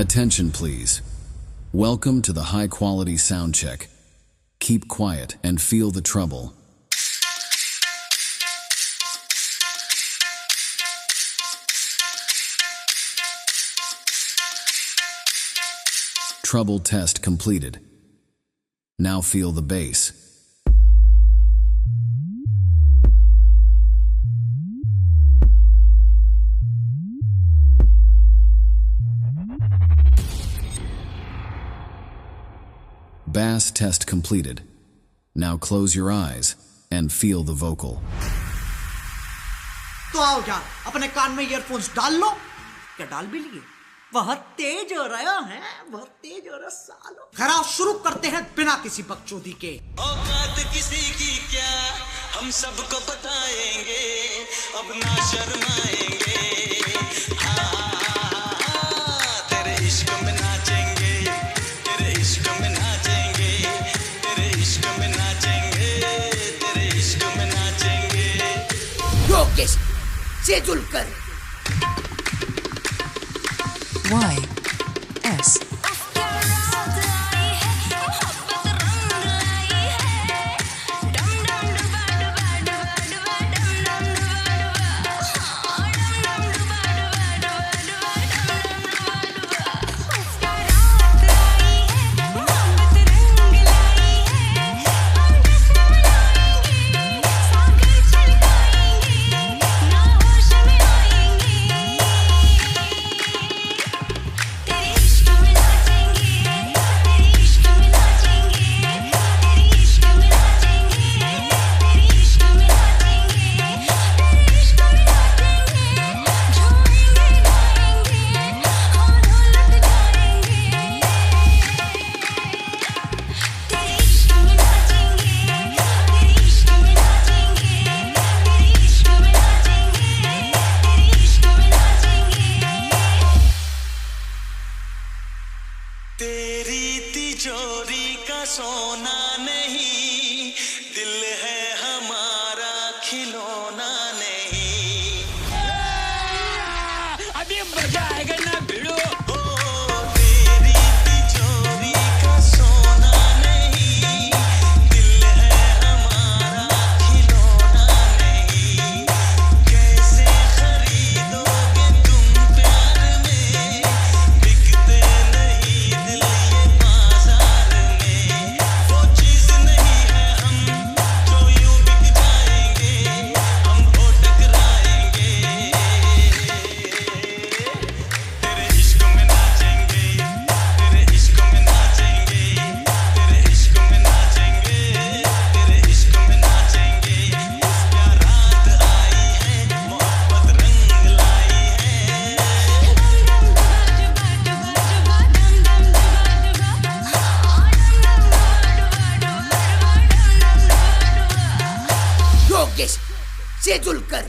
Attention please. Welcome to the high quality sound check. Keep quiet and feel the trouble. Trouble test completed. Now feel the bass. Bass test completed. Now close your eyes and feel the vocal. तो आओ यार, अपने कान में earphones डाल लो। क्या डाल भी लिए? बहुत तेज हो रहा है, बहुत तेज हो रहा सालो। खैर शुरू करते हैं बिना किसी बकचोदी के। औकात किसी की क्या, हम सबको बताएंगे, अब ना शर्माएंगे। तेरे इश्क में नाचेंगे, तेरे इश्क में नाचेंगे, तेरे इश्क में नाचेंगे, तेरे इश्क में नाचेंगे। योगेश शेजुलकर। YS तेरी तिजोरी का सोना नहीं, दिल है हमारा खिलौना नहीं। अभी मजा आएगा ना भिड़ो। तेरी तिजोरी का सोना नहीं, दिल है हमारा खिलौना नहीं। कैसे खरीदोगे तुम प्यार में, बिकते नहीं दिल ये बाजार में। वो चीज नहीं है हम जो यूं बिक जाएंगे, हम तो टकराएंगे। तेरे इश्क में नाचेंगे, तेरे इश्क में नाचेंगे, तेरे इश्क में नाचेंगे, तेरे इश्क में नाचेंगे। क्या रात आई है, मोहब्बत रंग लाई है। योगेश शेजुलकर।